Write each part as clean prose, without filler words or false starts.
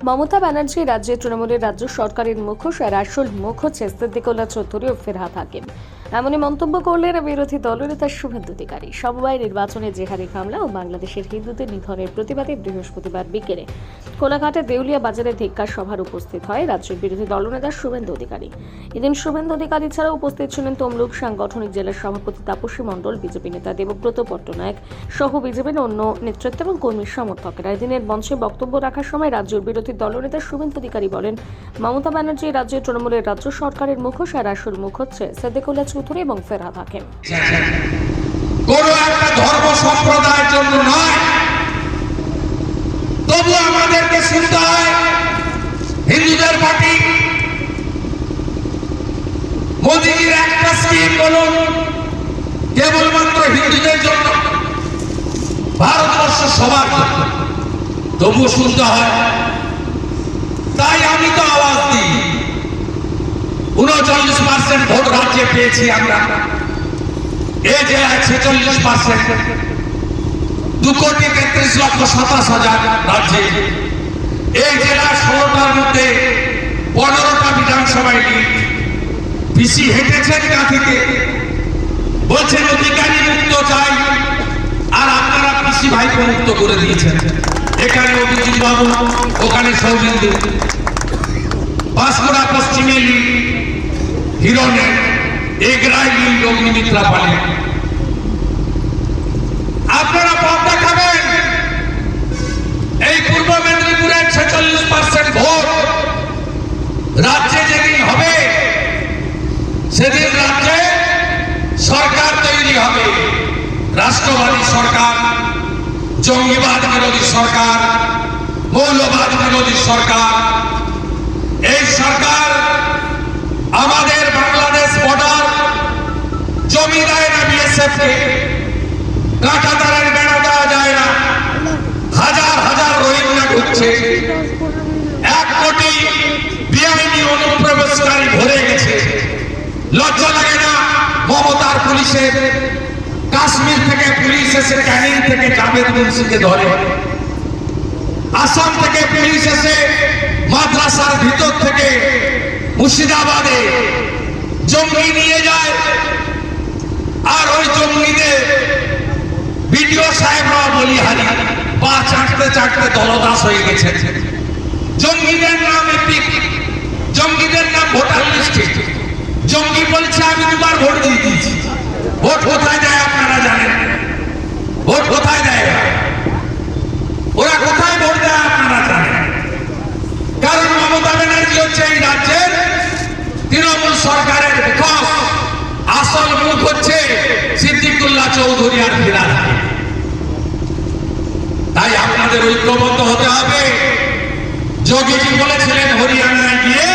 মমতা ব্যানার্জি রাজ্যে তৃণমূলের রাজ্য সরকারের মুখোশ আর আসল মুখ হচ্ছে সিদ্দিকুল্লাহ চৌধুরী ও ফেরহাদ হাকিম। এমনই মন্তব্য করলেন বিরোধী দলনেতা শুভেন্দু অধিকারী। সমবায় নির্বাচনে জেহাদি হামলা ও বাংলাদেশের হিন্দুদের নিধনের প্রতিবাদে বৃহস্পতিবার বিকেলে কোলাঘাটে দেউলিয়া বাজারে ধিক্কার সভার উপস্থিত হয় রাজ্যের বিরোধী দলনেতা শুভেন্দু অধিকারী। এদিন শুভেন্দু অধিকারী ছাড়াও উপস্থিত ছিলেন তমলুক সাংগঠনিক জেলার সভাপতি তাপসী মণ্ডল, বিজেপি নেতা দেবব্রত পট্টনায়ক সহ বিজেপির অন্য নেতৃত্ব এবং কর্মী সমর্থকেরা। এদিনের মঞ্চে বক্তব্য রাখার সময় রাজ্যের বিরোধী দলনেতা শুভেন্দু অধিকারী বলেন, মমতা ব্যানার্জি রাজ্যে তৃণমূলের রাজ্য সরকারের মুখোশ আর আসল মুখ হচ্ছে সিদ্দিকুল্লাহ চৌধুরী এবং ফেরহাদ হাকিম। কোন একটা ধর্ম সম্প্রদায়ের জন্য নয়, তবু আমাদেরকে শুনতে হয় হিন্দুদের পার্টি। মোদীজির একটা স্কিম বলুন কেবলমাত্র হিন্দুদের জন্য, ভারতবর্ষ সবার জন্য, তবু শুনতে হয়। তাই আমি তো আওয়াজ দিই। 39% ভোট রাজ্যে পেয়েছি আমরা, এই জেলায় 46%, 2,33,27,000 রাজ্যে। এই জেলার 16টার মধ্যে 15টা বিধানসভায় পিসি হেঁটেছেন গাঁথিতে, বলছেন অধিকারী মুক্ত চাই, আর আপনারা পিসি ভাইকে মুক্ত করে দিয়েছেন। এখানে অভিজিৎ বাবু, ওখানে সৌমেন্দু, বাঁশকুড়া পশ্চিমে হিরণে, এগরায় অগ্নিমিত্রা পালে। আপনারা পথ দেখাবেন। এই পূর্ব মেদিনীপুরের 46% ভোট রাজ্যে যেদিন হবে, সেদিন রাজ্যে সরকার তৈরি হবে, রাষ্ট্রবাদী সরকার, জঙ্গিবাদ বিরোধী সরকার, মৌলবাদ বিরোধী সরকার। এই সরকার আমাদের বাংলাদেশ বর্ডার জমি দেয় না বিএসএফ কে, কাঁটাতারের বেড়া দেওয়া যায় না, হাজার হাজার রোহিঙ্গা ঢুকছে, 1 কোটি বেআইনি অনুপ্রবেশকারী ভরে গেছে। লজ্জা লাগে না মমতার পুলিশের? কাশ্মীর থেকে পুলিশ এসে ক্যানিং থেকে জাভেদ মুন্সিকে ধরে, আসাম থেকে পুলিশ এসে মাদ্রাসার ভিতর থেকে মুর্শিদাবাদে জঙ্গি নিয়ে যায়, আর ওই জঙ্গিদের বিডিও সাহেবরা বলিহারি পা চাটতে চাটতে দলদাস হয়ে গেছে। জঙ্গিদের নাম এপিক, জঙ্গিদের নাম ভোটার লিস্টে। জঙ্গি বলছে আমি 2বার ভোট দিয়ে দিয়েছি। ভোট কোথায় দেয় আপনারা জানেন? ভোট কোথায় দেয়? ওরা কোথায় ভোট দেয় আপনারা জানেন? কারণ মমতা ব্যানার্জি হচ্ছে এই রাজ্যের তৃণমূল সরকারের বিকাশ, আসল মুখ হচ্ছে সিদ্দিকুল্লাহ চৌধুরী আর ফেরহাদ হাকিম। তাই আপনাদের ঐক্যবদ্ধ হতে হবে। যোগীজি বলেছিলেন হরিয়ানায় গিয়ে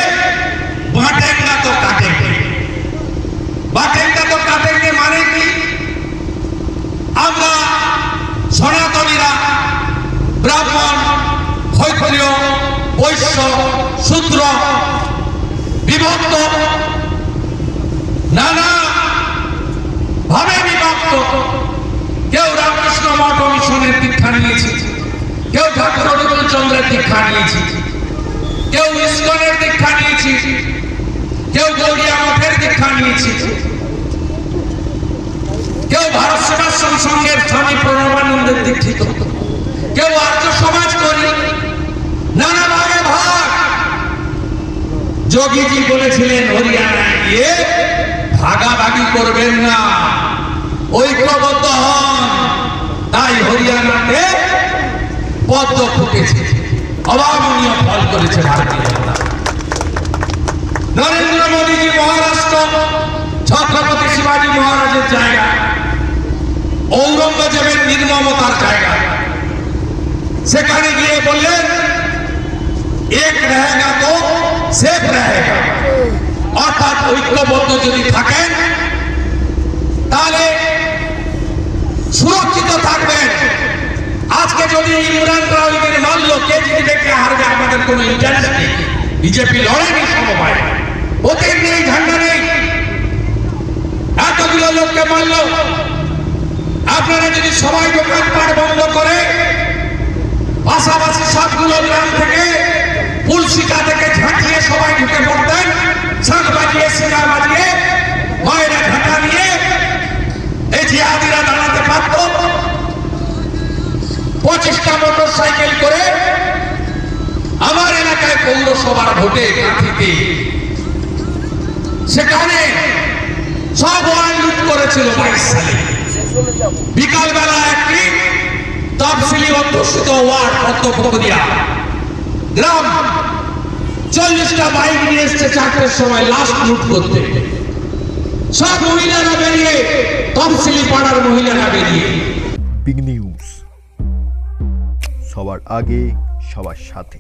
বাটেঙ্গা তো কাটেঙ্গে। বাটেঙ্গা তো কাটেঙ্গে মানে কি? আমরা সনাতনীরা ব্রাহ্মণ, ক্ষত্রিয়, বৈশ্য, শূদ্র বিভক্ত, নানা ভাবে বিভক্ত। কেউ রামকৃষ্ণ মঠ মিশনের দীক্ষা নিয়েছে, কেউ ঠাকুর অনুকূল চন্দ্রের দীক্ষা নিয়েছে, কেউ ইস্কনের দীক্ষা নিয়েছে, কেউ গৌরিয়া মঠের দীক্ষা নিয়েছে, কেউ ভারত সেবাশ্রম সংঘের স্বামী প্রণবানন্দের দীক্ষিত, কেউ আর্য সমাজ করি, নানা ভাগে ভাগ। যোগীজি বলেছিলেন হরিয়ানায় গিয়ে ভাগাভাগি করবেন না, ঐক্যবদ্ধ হন। তাই হরিয়ানাতে পদ্ম ফুটেছে, অভাবনীয় ফল করেছে ভারতীয় জনতা। নরেন্দ্র মোদীজি মহারাষ্ট্র ছত্রপতি শিবাজী মহারাজের জায়গা, ঔরঙ্গজেবের নির্মমতার জায়গা। সেখানে গিয়ে বললেন এক রহেগা তো সেফ রহেগা, অর্থাৎ ঐক্যবদ্ধ যদি থাকেন তাহলে সুরক্ষিত থাকবেন। আজকে যদি ইমরান রাওয়াইদের মারল, কে জিতবে কে হারবে আমাদের কোনো ইন্টারেস্ট নেই। বিজেপি লড়েনি সমবায়, ওদের নেই, ঝান্ডা নেই। এতগুলো লোককে মারল, আপনারা যদি সবাই দোকানপাট বন্ধ করে পাশাপাশি সবগুলো গ্রাম থেকে ব্ল্যাকমেইল করে আমার এলাকায় পৌরসভার ভোটে কাঠিতে সেখানে সব ওয়ার্ড লুট করেছিল 22 সালে। বিকালবেলা একটি তফসিলি অধ্যুষিত ওয়ার্ড পদ্মপুকুরিয়া গ্রাম 40টা বাইক নিয়ে এসছে 4টের সময় লাস্ট লুট করতে। সব মহিলারা বেরিয়ে, তফসিলি পাড়ার মহিলারা বেরিয়ে। বিগ নিউজ, সবার আগে সবার সাথে।